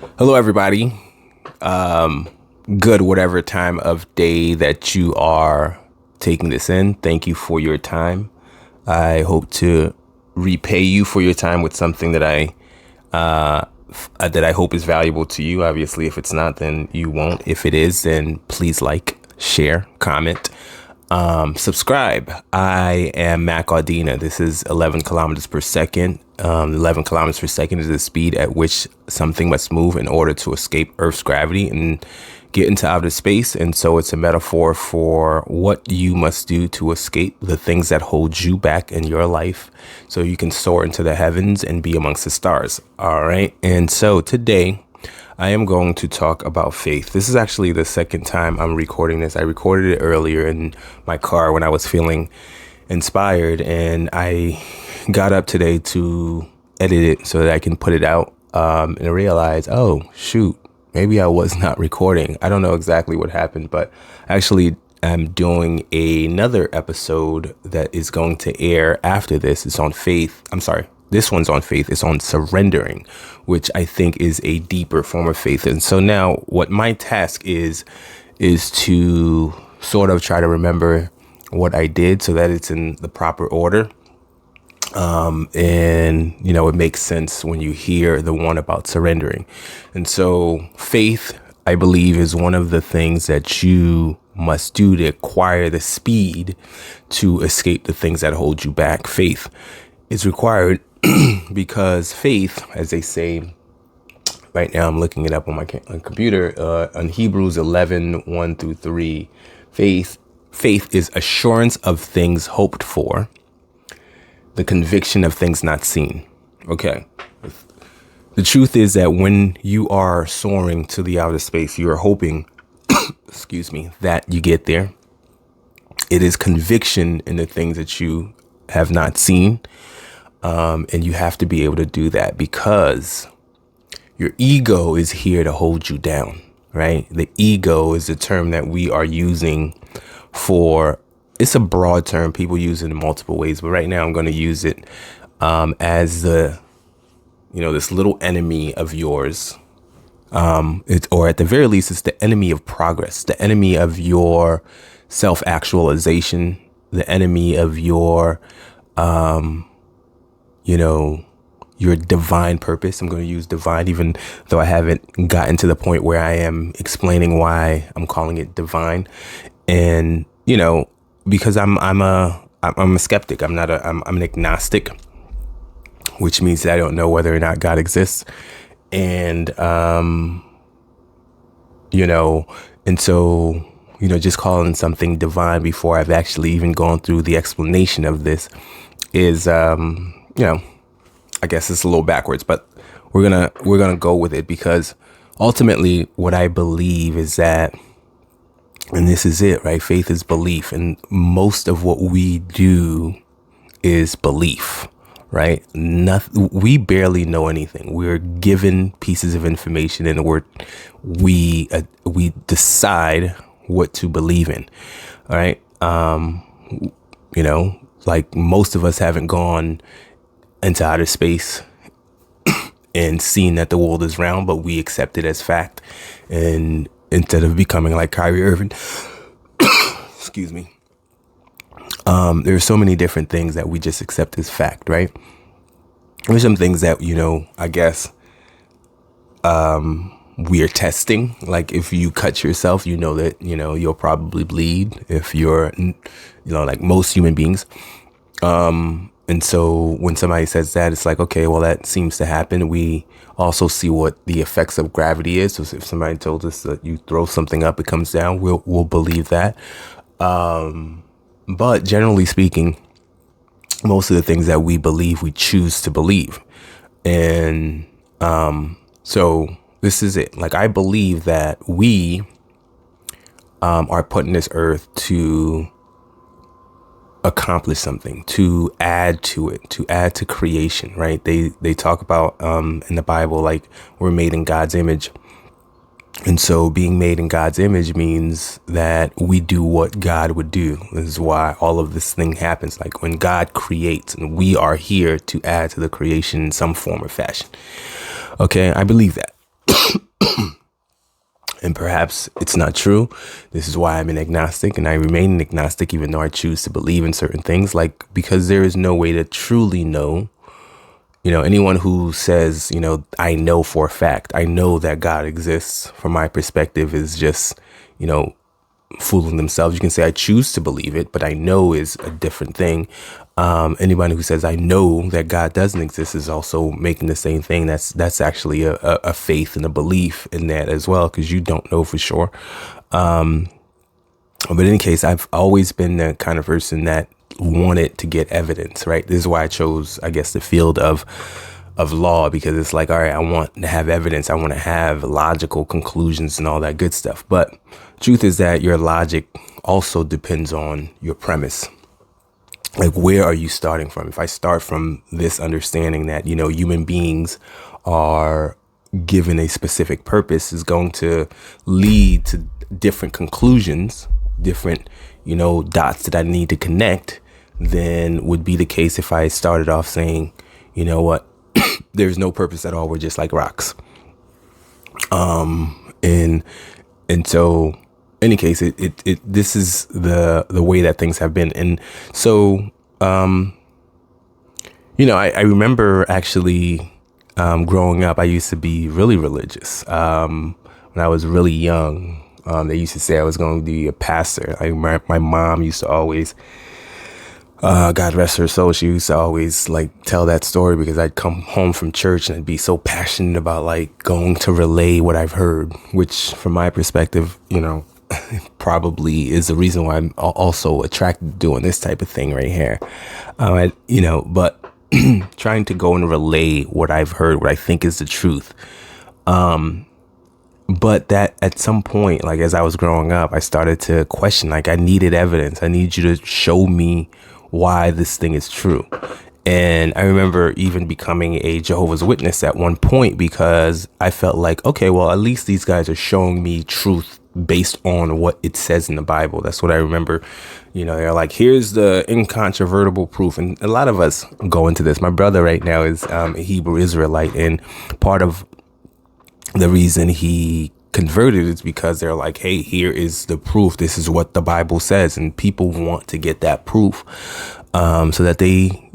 Hello, everybody. Good, whatever time of day that you are taking this in. Thank you for your time. I hope to repay you for your time with something that I hope is valuable to you. Obviously, if it's not, then you won't. If it is, then please like, share, comment, subscribe. I am Mac Audina. This is 11 kilometers per second. 11 kilometers per second is the speed at which something must move in order to escape Earth's gravity and get into outer space. And so it's a metaphor for what you must do to escape the things that hold you back in your life so you can soar into the heavens and be amongst the stars. All right. And so today I am going to talk about faith. This is actually the second time I'm recording this. I recorded it earlier in my car when I was feeling inspired, and I got up today to edit it so that I can put it out, and I realized, oh, shoot, maybe I was not recording. I don't know exactly what happened, but actually I'm doing another episode that is going to air after this. It's on faith. I'm sorry. This one's on faith. It's on surrendering, which I think is a deeper form of faith. And so now what my task is to sort of try to remember what I did so that it's in the proper order. And, it makes sense when you hear the one about surrendering. And so faith, I believe, is one of the things that you must do to acquire the speed to escape the things that hold you back. Faith is required because faith, as they say, right now I'm looking it up on my computer, on Hebrews 11, 1 through 3, faith is assurance of things hoped for, the conviction of things not seen. Okay. The truth is that when you are soaring to the outer space, you are hoping, excuse me, that you get there. It is conviction in the things that you have not seen. And you have to be able to do that because your ego is here to hold you down, right? The ego is the term that we are using it's a broad term. People use it in multiple ways, but right now I'm going to use it as this little enemy of yours. Or at the very least, it's the enemy of progress, the enemy of your self-actualization, the enemy of your divine purpose. I'm going to use divine, even though I haven't gotten to the point where I am explaining why I'm calling it divine. And, because I'm a skeptic. I'm an agnostic, which means that I don't know whether or not God exists. And, and so, just calling something divine before I've actually even gone through the explanation of this is, I guess it's a little backwards, but we're gonna go with it because ultimately what I believe is that, and this is it, right? Faith is belief, and most of what we do is belief, right? We barely know anything. We're given pieces of information, and we decide what to believe in. All right, like most of us haven't gone into outer space and seen that the world is round, but we accept it as fact. And instead of becoming like Kyrie Irving, excuse me, there's so many different things that we just accept as fact, right? There's some things that, I guess, we are testing. Like if you cut yourself, that, you'll probably bleed if you're, like most human beings. And so when somebody says that, it's like, okay, well, that seems to happen. We also see what the effects of gravity is. So if somebody told us that you throw something up, it comes down, we'll believe that. But generally speaking, most of the things that we believe, we choose to believe. And so this is it. Like, I believe that we are put in this earth to accomplish something, to add to it, to add to creation, right? They talk about in the Bible, like, we're made in God's image. And so being made in God's image means that we do what God would do. This is why all of this thing happens. Like when God creates, and we are here to add to the creation in some form or fashion. Okay, I believe that. And perhaps it's not true. This is why I'm an agnostic, and I remain an agnostic, even though I choose to believe in certain things, like, because there is no way to truly know. Anyone who says, I know for a fact, I know that God exists, from my perspective, is just, fooling themselves. You can say I choose to believe it, but I know is a different thing. Anybody who says I know that God doesn't exist is also making the same thing. That's actually a faith and a belief in that as well, because you don't know for sure. But in any case, I've always been the kind of person that wanted to get evidence, right? This is why I chose, I guess, the field of law, because it's like, all right, I want to have evidence. I want to have logical conclusions and all that good stuff. But truth is that your logic also depends on your premise. Like, where are you starting from? If I start from this understanding that, human beings are given a specific purpose, is going to lead to different conclusions, different, dots that I need to connect, than would be the case if I started off saying, you know what, there's no purpose at all. We're just like rocks. And so, any case, this is the way that things have been. And so, I remember actually, growing up, I used to be really religious. When I was really young, they used to say I was going to be a pastor. My mom used to always, God rest her soul, she used to always tell that story, because I'd come home from church and I'd be so passionate about going to relay what I've heard, which from my perspective, probably is the reason why I'm also attracted to doing this type of thing right here. But trying to go and relay what I've heard, what I think is the truth. But that at some point, as I was growing up, I started to question, I needed evidence. I need you to show me why this thing is true. And I remember even becoming a Jehovah's Witness at one point, because I felt like, okay, well, at least these guys are showing me truth based on what it says in the Bible. That's what I remember. They're like, here's the incontrovertible proof. And a lot of us go into this. My brother right now is a Hebrew Israelite. And part of the reason he converted is because they're like, hey, here is the proof. This is what the Bible says. And people want to get that proof, so that they,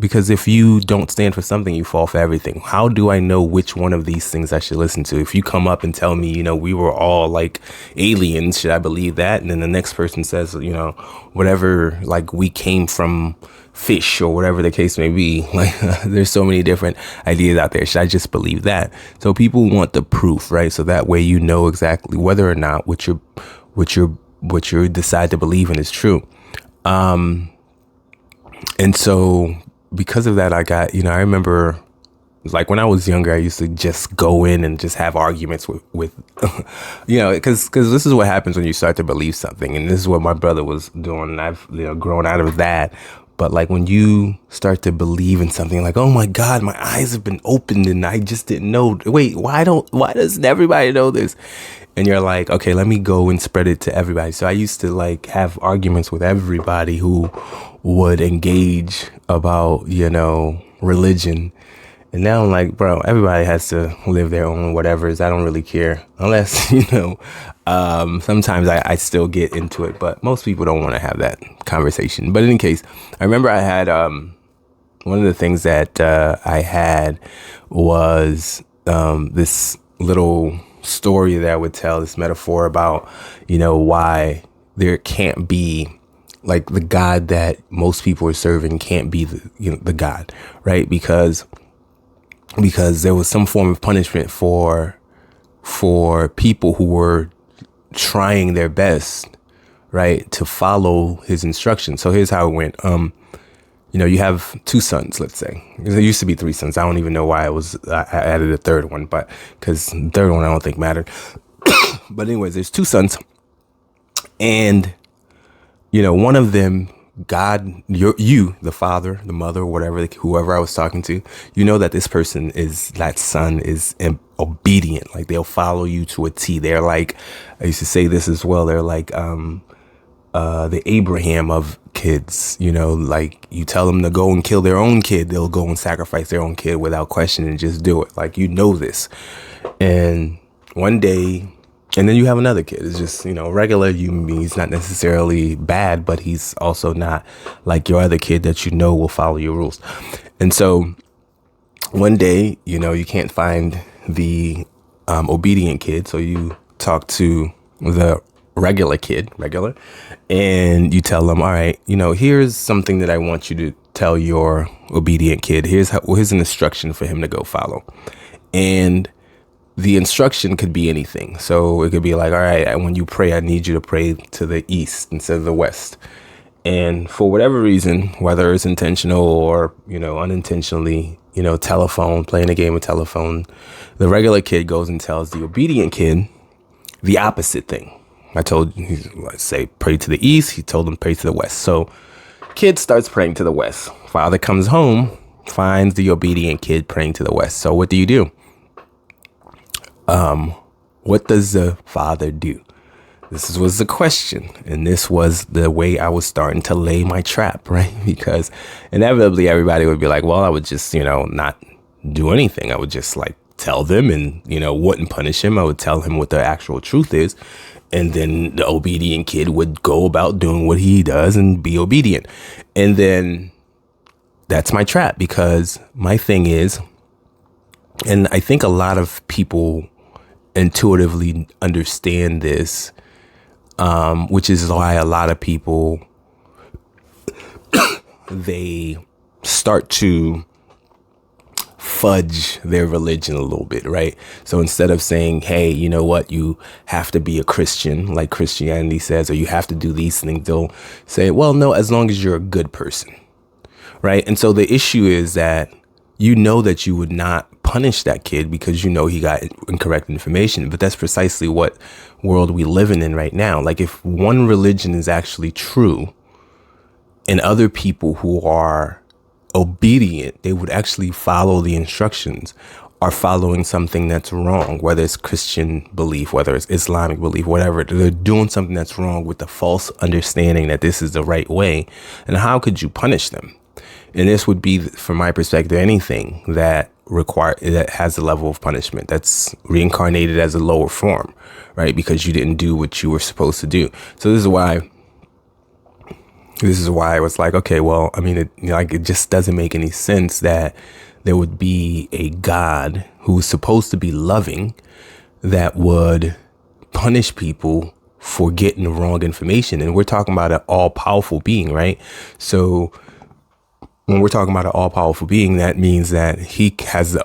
because if you don't stand for something, you fall for everything. How do I know which one of these things I should listen to? If you come up and tell me, we were all like aliens, should I believe that? And then the next person says, whatever, we came from fish or whatever the case may be. There's so many different ideas out there. Should I just believe that? So people want the proof, right? So that way exactly whether or not what you decide to believe in is true. And so because of that, I got, I remember when I was younger, I used to just go in and just have arguments with because this is what happens when you start to believe something. And this is what my brother was doing. And I've grown out of that. But when you start to believe in something, oh my God, my eyes have been opened and I just didn't know. Wait, why doesn't everybody know this? And you're like, okay, let me go and spread it to everybody. So I used to have arguments with everybody who would engage about, religion. And now I'm like, bro, everybody has to live their own whatevers. I don't really care unless, sometimes I still get into it, but most people don't want to have that conversation. But in any case, I remember I had, one of the things that I had was this little story that I would tell, this metaphor about, why there can't be the God that most people are serving can't be the God, right? Because there was some form of punishment for people who were trying their best, right, to follow his instructions. So here's how it went. You have two sons, let's say. There used to be three sons. I don't even know why I added a third one, but because the third one I don't think mattered. But anyways, there's two sons, and one of them, God, you, the father, the mother, whatever, whoever I was talking to, that this person that son is obedient. They'll follow you to a T. They're I used to say this as well. They're the Abraham of kids, like you tell them to go and kill their own kid, they'll go and sacrifice their own kid without question and just do it. Like, this. And one day, and then you have another kid. It's just, a regular human being. He's not necessarily bad, but he's also not like your other kid that will follow your rules. And so one day, you can't find the obedient kid. So you talk to the regular kid, and you tell them, all right, here's something that I want you to tell your obedient kid. Here's an instruction for him to go follow. And the instruction could be anything. So it could be like, all right, when you pray, I need you to pray to the east instead of the west. And for whatever reason, whether it's intentional or, unintentionally, playing a game of telephone, the regular kid goes and tells the obedient kid the opposite thing. I told you, let's say, pray to the east. He told him pray to the west. So kid starts praying to the west. Father comes home, finds the obedient kid praying to the west. So what do? What does the father do? This was the question. And this was the way I was starting to lay my trap, right? Because inevitably everybody would be like, well, I would just, not do anything. I would just tell them and, wouldn't punish him. I would tell him what the actual truth is. And then the obedient kid would go about doing what he does and be obedient. And then that's my trap, because my thing is, and I think a lot of people intuitively understand this, which is why a lot of people, they start to fudge their religion a little bit, right? So instead of saying, hey, you know what, you have to be a Christian like Christianity says, or you have to do these things, they'll say, well, no, as long as you're a good person, right? And so the issue is that that you would not punish that kid because he got incorrect information. But that's precisely what world we live in right now. Like, if one religion is actually true and other people who are obedient, they would actually follow the instructions, are following something that's wrong, whether it's Christian belief, whether it's Islamic belief, whatever, they're doing something that's wrong with the false understanding that this is the right way. And how could you punish them? And this would be, from my perspective, anything that has a level of punishment that's reincarnated as a lower form, right? Because you didn't do what you were supposed to do. So this is why I was like, okay, well, I mean, it just doesn't make any sense that there would be a God who's supposed to be loving that would punish people for getting the wrong information. And we're talking about an all-powerful being, right? So when we're talking about an all-powerful being, that means that he has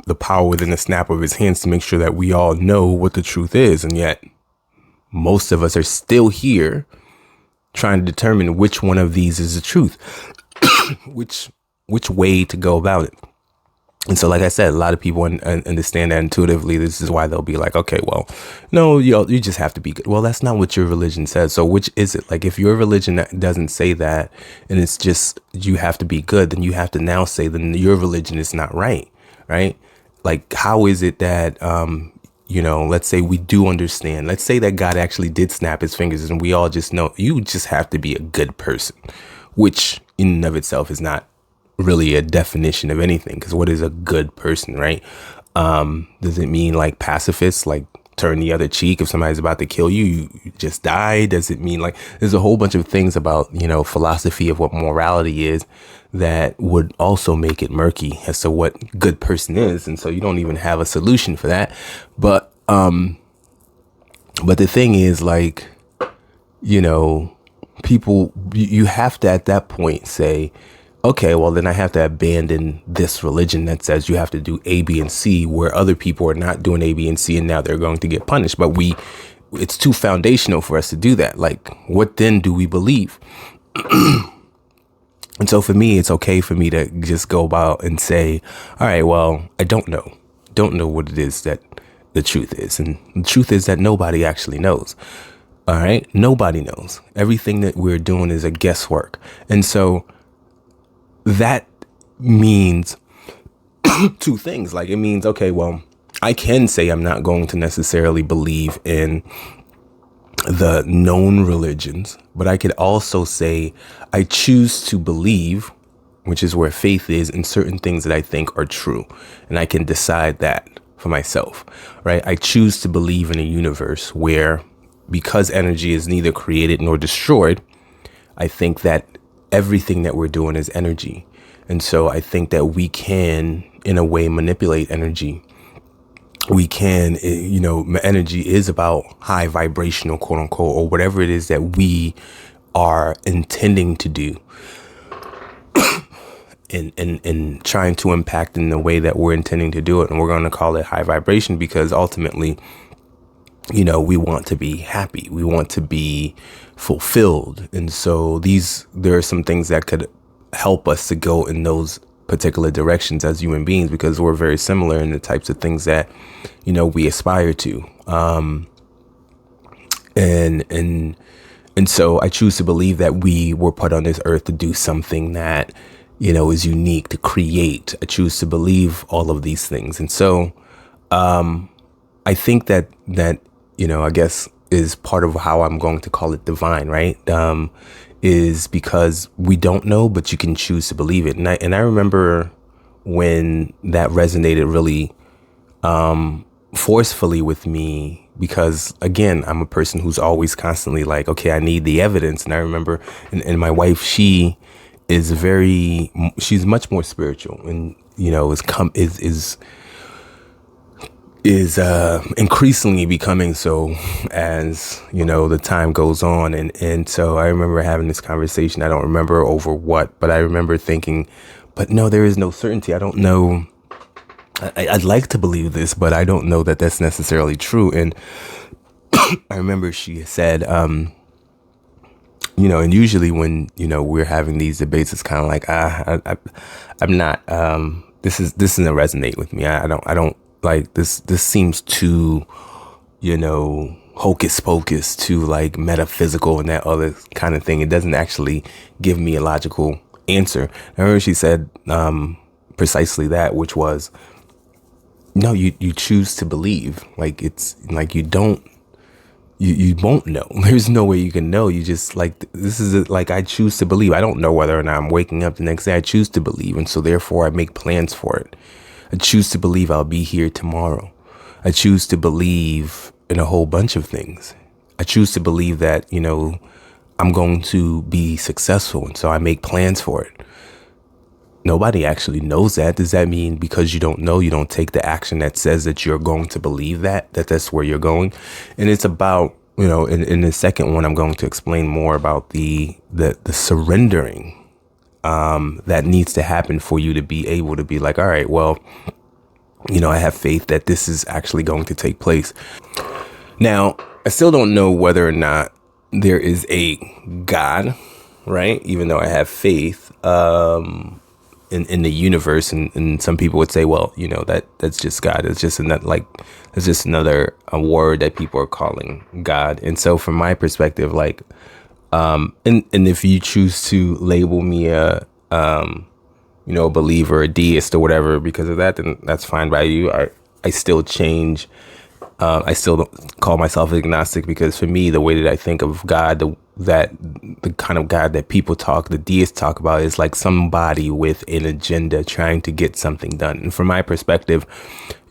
the power within the snap of his hands to make sure that we all know what the truth is. And yet most of us are still here trying to determine which one of these is the truth, which way to go about it. And so, like I said, a lot of people understand that intuitively. This is why they'll be like, okay, well, no, you just have to be good. Well, that's not what your religion says. So which is it? Like, if your religion doesn't say that, and it's just you have to be good, then you have to now say then your religion is not right, right? Like, how is it that, let's say we do understand. Let's say that God actually did snap his fingers and we all just know you just have to be a good person, which in and of itself is not really a definition of anything, because what is a good person, right? Does it mean like pacifists, like turn the other cheek if somebody's about to kill you, you just die? Does it mean like there's a whole bunch of things about philosophy of what morality is that would also make it murky as to what good person is, and so you don't even have a solution for that. But the thing is, like, people, you have to at that point say, okay, well, then I have to abandon this religion that says you have to do A, B, and C, where other people are not doing A, B, and C, and now they're going to get punished. But it's too foundational for us to do that. Like, what then do we believe? And so for me, it's okay for me to just go about and say, all right, well, I don't know what it is that the truth is. And the truth is that nobody actually knows. All right. Nobody knows. Everything that we're doing is a guesswork. And so that means two things. Like, it means, okay, well, I can say I'm not going to necessarily believe in the known religions, but I could also say I choose to believe, which is where faith is, in certain things that I think are true. And I can decide that for myself, right? I choose to believe in a universe where, because energy is neither created nor destroyed, I think that everything that we're doing is energy. And so I think that we can, in a way, manipulate energy. We can, energy is about high vibrational, quote unquote, or whatever it is that we are intending to do and trying to impact in the way that we're intending to do it. And we're going to call it high vibration because ultimately, we want to be happy. We want to be fulfilled. And so there are some things that could help us to go in those particular directions as human beings, because we're very similar in the types of things that, we aspire to. And so I choose to believe that we were put on this earth to do something that, is unique, to create. I choose to believe all of these things. And so, I think that, I guess is part of how I'm going to call it divine, right? Is because we don't know, but you can choose to believe it. And I remember when that resonated really forcefully with me, because again, I'm a person who's always constantly like, okay, I need the evidence. And I remember, and my wife, she's much more spiritual, and is increasingly becoming so as the time goes on. And so I remember having this conversation. I don't remember over what, but I remember thinking, but no, there is no certainty. I don't know. I'd like to believe this, but I don't know that that's necessarily true. And I remember she said, and usually when, we're having these debates, it's kind of like, I'm not, this doesn't resonate with me. I don't like this. This seems too, hocus pocus, too like metaphysical and that other kind of thing. It doesn't actually give me a logical answer. I remember she said, precisely that, which was, no, you choose to believe. Like, it's like, you won't know. There's no way you can know. You just like, this is like, I choose to believe. I don't know whether or not I'm waking up the next day. I choose to believe. And so therefore I make plans for it. I choose to believe I'll be here tomorrow. I choose to believe in a whole bunch of things. I choose to believe that, I'm going to be successful. And so I make plans for it. Nobody actually knows that. Does that mean because you don't know, you don't take the action that says that you're going to believe that's where you're going? And it's about, in the second one, I'm going to explain more about the surrendering that needs to happen for you to be able to be like, all right, well, I have faith that this is actually going to take place. Now, I still don't know whether or not there is a God, right? Even though I have faith, in the universe, and some people would say, well, that's just God. It's just another a word that people are calling God. And so from my perspective, like, and if you choose to label me a believer, a deist or whatever because of that, then that's fine by you. I still change. I still don't call myself agnostic, because for me, the way that I think of God, the kind of God that the deists talk about, is like somebody with an agenda trying to get something done. And from my perspective,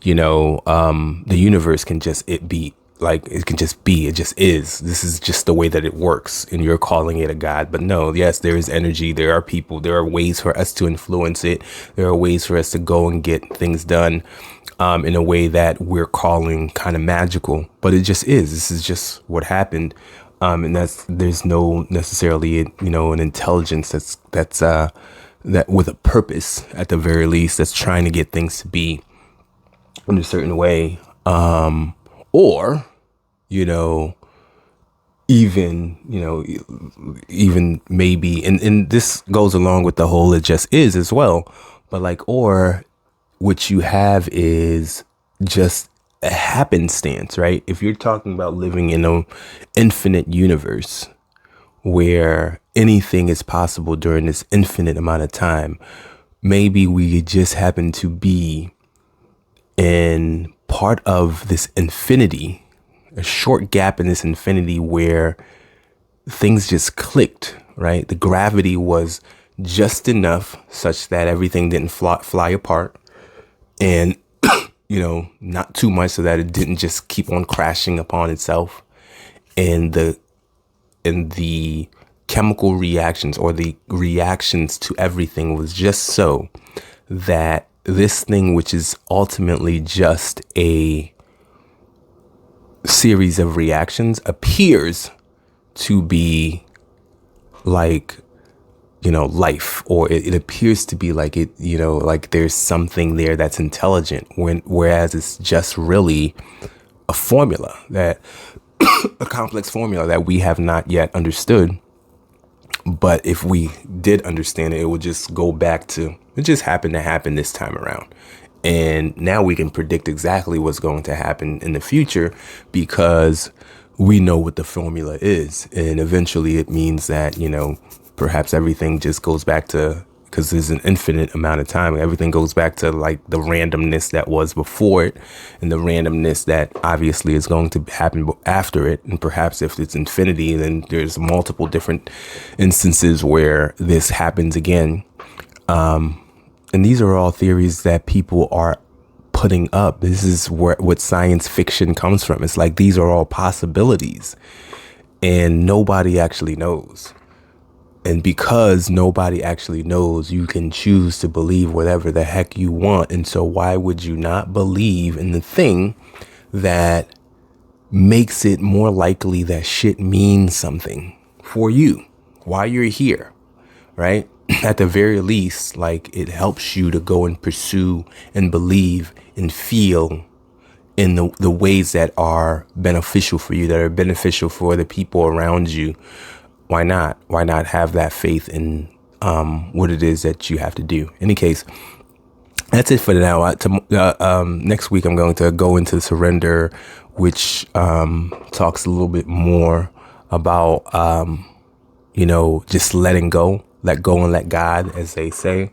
the universe can just be. It can just be, it just is. This is just the way that it works. And you're calling it a God. But no, yes, there is energy. There are people. There are ways for us to influence it. There are ways for us to go and get things done in a way that we're calling kind of magical. But it just is. This is just what happened. And there's no necessarily, an intelligence that's that with a purpose, at the very least, that's trying to get things to be in a certain way. Or, even maybe, and this goes along with the whole it just is as well, but like, or what you have is just a happenstance, right? If you're talking about living in an infinite universe where anything is possible during this infinite amount of time, maybe we just happen to be in part of this infinity, a short gap in this infinity where things just clicked, right? The gravity was just enough such that everything didn't fly apart, and not too much so that it didn't just keep on crashing upon itself. And the chemical reactions, or the reactions to everything, was just so that this thing, which is ultimately just a series of reactions, appears to be like, life, or it appears to be like it, like there's something there that's intelligent, whereas it's just really a formula that a complex formula that we have not yet understood. But if we did understand it, it would just go back to, it just happened to happen this time around. And now we can predict exactly what's going to happen in the future because we know what the formula is. And eventually it means that, perhaps everything just goes back to, because there's an infinite amount of time, everything goes back to like the randomness that was before it, and the randomness that obviously is going to happen after it. And perhaps if it's infinity, then there's multiple different instances where this happens again. And these are all theories that people are putting up. This is what science fiction comes from. It's like these are all possibilities and nobody actually knows. And because nobody actually knows, you can choose to believe whatever the heck you want. And so why would you not believe in the thing that makes it more likely that shit means something for you while you're here, right? At the very least, like, it helps you to go and pursue and believe and feel in the ways that are beneficial for you, that are beneficial for the people around you. Why not? Why not have that faith in what it is that you have to do? In any case, that's it for now. Next week, I'm going to go into surrender, which talks a little bit more about, just letting go, let go and let God, as they say.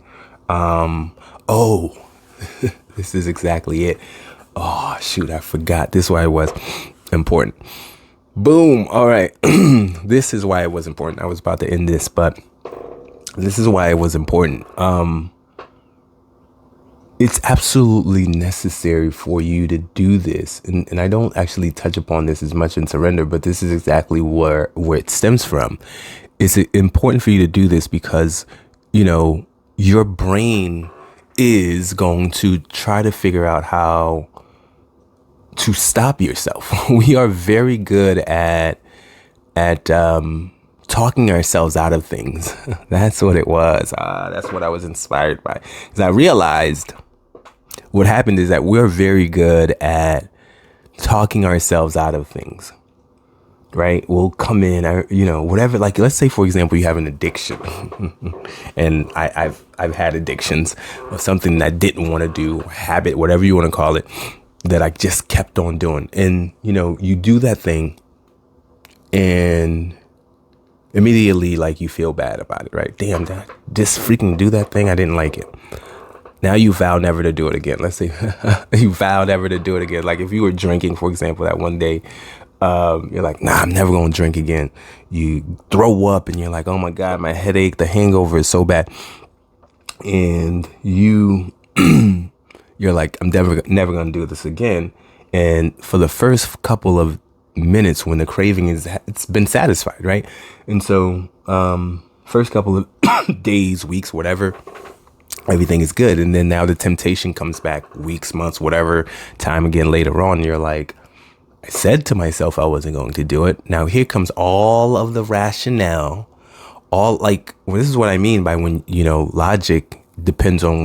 This is exactly it. Oh, shoot, I forgot. This is why it was important. Boom. All right. This is why it was important. I was about to end this, but this is why it was important. It's absolutely necessary for you to do this. And I don't actually touch upon this as much in surrender, but this is exactly where it stems from. It's important for you to do this because, your brain is going to try to figure out how to stop yourself. We are very good at talking ourselves out of things. That's what it was. That's what I was inspired by. Because I realized what happened is that we're very good at talking ourselves out of things. Right? We'll come in, whatever. Like, let's say, for example, you have an addiction, and I've had addictions of something that I didn't want to do, habit, whatever you want to call it, that I just kept on doing. And, you do that thing and immediately, like, you feel bad about it, right? Damn, did I just freaking do that thing? I didn't like it. Now you vow never to do it again. Let's say you vow never to do it again. Like if you were drinking, for example, that one day, you're like, nah, I'm never going to drink again. You throw up and you're like, oh my God, my headache, the hangover is so bad. And you're like, I'm never going to do this again. And for the first couple of minutes when the craving it's been satisfied, right? And so, first couple of days, weeks, whatever, everything is good. And then now the temptation comes back, weeks, months, whatever time again later on. You're like, I said to myself I wasn't going to do it. Now here comes all of the rationale. This is what I mean by when, logic depends on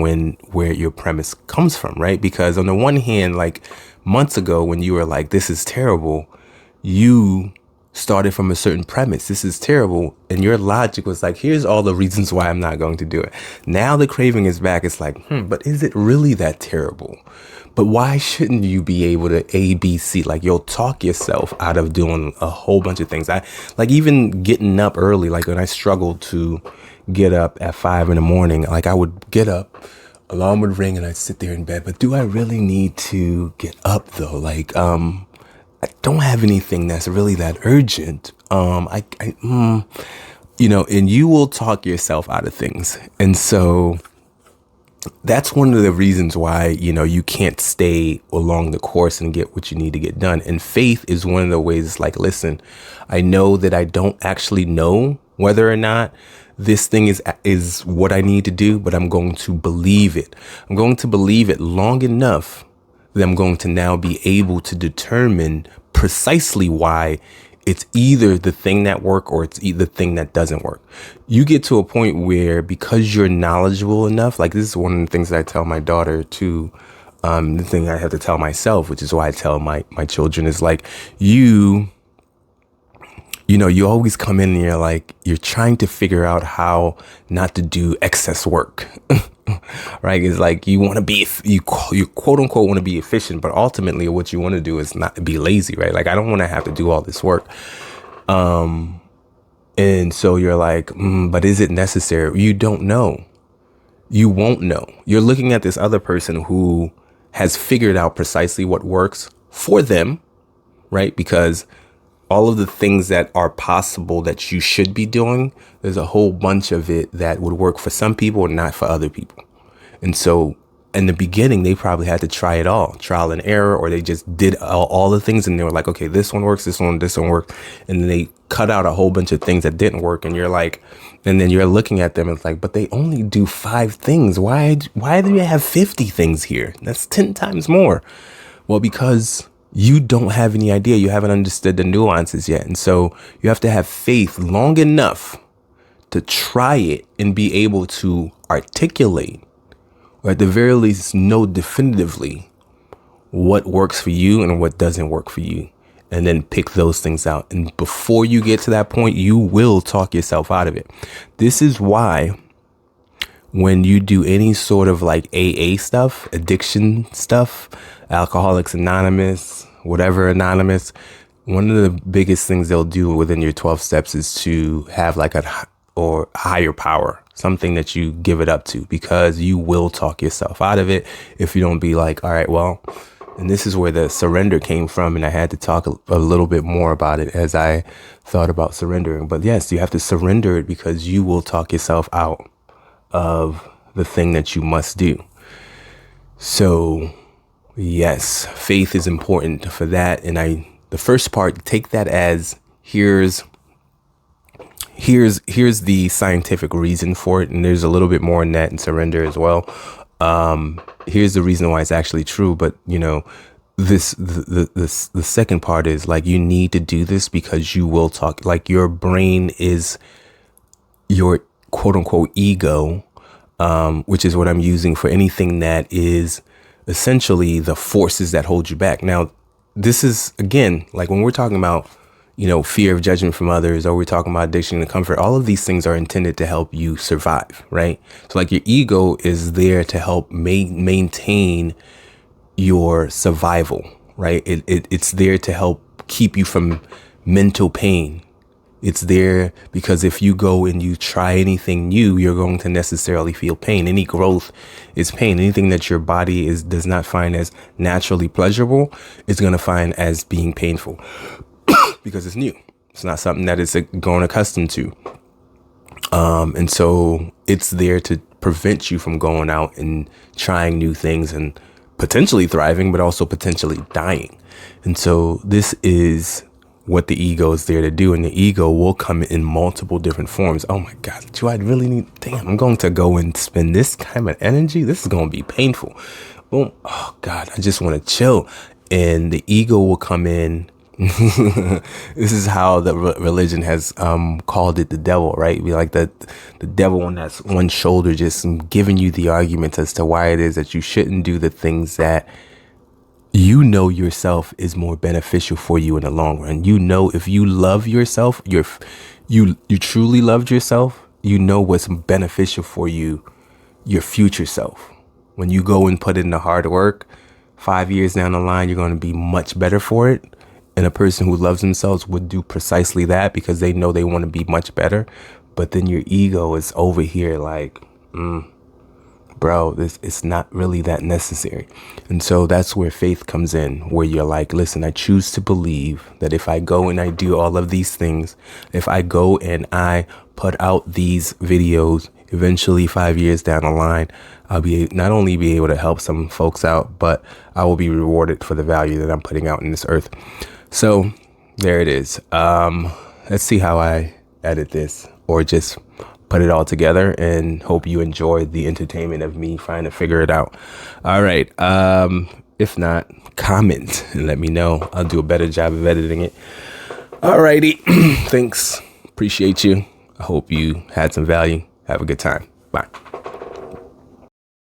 where your premise comes from, right? Because on the one hand, like months ago when you were like, this is terrible, you started from a certain premise. This is terrible. And your logic was like, here's all the reasons why I'm not going to do it. Now the craving is back. It's like, but is it really that terrible? But why shouldn't you be able to A, B, C? Like you'll talk yourself out of doing a whole bunch of things. I like even getting up early, like when I struggled to get up at 5 a.m, like I would get up, alarm would ring and I'd sit there in bed. But do I really need to get up though? Like, I don't have anything that's really that urgent. And you will talk yourself out of things. And so that's one of the reasons why, you can't stay along the course and get what you need to get done. And faith is one of the ways. It's like, listen, I know that I don't actually know whether or not this thing is what I need to do, but I'm going to believe it. I'm going to believe it long enough that I'm going to now be able to determine precisely why it's either the thing that works or it's either the thing that doesn't work. You get to a point where, because you're knowledgeable enough, like this is one of the things that I tell my daughter too. The thing I have to tell myself, which is why I tell my children, is like, you always come in and you're trying to figure out how not to do excess work. Right? It's like you want to be, you quote unquote want to be efficient, but ultimately what you want to do is not be lazy, right? Like, I don't want to have to do all this work. And so you're like, but is it necessary? You don't know. You won't know. You're looking at this other person who has figured out precisely what works for them, right? Because all of the things that are possible that you should be doing, there's a whole bunch of it that would work for some people and not for other people. And so in the beginning, they probably had to try it all, trial and error, or they just did all the things and they were like, okay, this one works, this one works. And then they cut out a whole bunch of things that didn't work. And you're like, and then you're looking at them and it's like, but they only do 5 things. Why do you have 50 things here? That's 10 times more. Well, because you don't have any idea. You haven't understood the nuances yet. And so you have to have faith long enough to try it and be able to articulate, or at the very least know definitively what works for you and what doesn't work for you, and then pick those things out. And before you get to that point, you will talk yourself out of it. This is why when you do any sort of like AA stuff, addiction stuff, Alcoholics Anonymous, whatever Anonymous, one of the biggest things they'll do within your 12 steps is to have like a higher power, something that you give it up to, because you will talk yourself out of it if you don't be like, all right, well, and this is where the surrender came from. And I had to talk a little bit more about it as I thought about surrendering. But yes, you have to surrender it because you will talk yourself out of the thing that you must do. So yes, faith is important for that. And the first part, take that as here's the scientific reason for it. And there's a little bit more in that in surrender as well. Here's the reason why it's actually true. But the second part is like, you need to do this because you will talk, like your brain is your quote unquote ego, which is what I'm using for anything that is essentially the forces that hold you back. Now, this is, again, like when we're talking about, fear of judgment from others, or we're talking about addiction and comfort, all of these things are intended to help you survive, right? So like your ego is there to help maintain your survival, right? It's there to help keep you from mental pain. It's there because if you go and you try anything new, you're going to necessarily feel pain. Any growth is pain. Anything that your body does not find as naturally pleasurable, it's going to find as being painful because it's new. It's not something that it's grown accustomed to. And so it's there to prevent you from going out and trying new things and potentially thriving, but also potentially dying. And so this is what the ego is there to do. And the ego will come in multiple different forms. Oh my God, do I really I'm going to go and spend this kind of energy? This is going to be painful. Boom. Oh God, I just want to chill. And the ego will come in. This is how the religion has called it the devil, right? Be like the devil on that one shoulder, just giving you the arguments as to why it is that you shouldn't do the things that yourself is more beneficial for you in the long run. If you love yourself, you truly loved yourself, what's beneficial for you, your future self. When you go and put in the hard work, 5 years down the line, you're going to be much better for it. And a person who loves themselves would do precisely that because they know they want to be much better. But then your ego is over here like, bro, it's not really that necessary. And so that's where faith comes in, where you're like, listen, I choose to believe that if I go and I do all of these things, if I go and I put out these videos, eventually 5 years down the line, I'll be not only be able to help some folks out, but I will be rewarded for the value that I'm putting out in this earth. So there it is. Let's see how I edit this, or just put it all together, and hope you enjoyed the entertainment of me trying to figure it out. All right. If not, comment and let me know. I'll do a better job of editing it. All righty. Thanks. Appreciate you. I hope you had some value. Have a good time. Bye.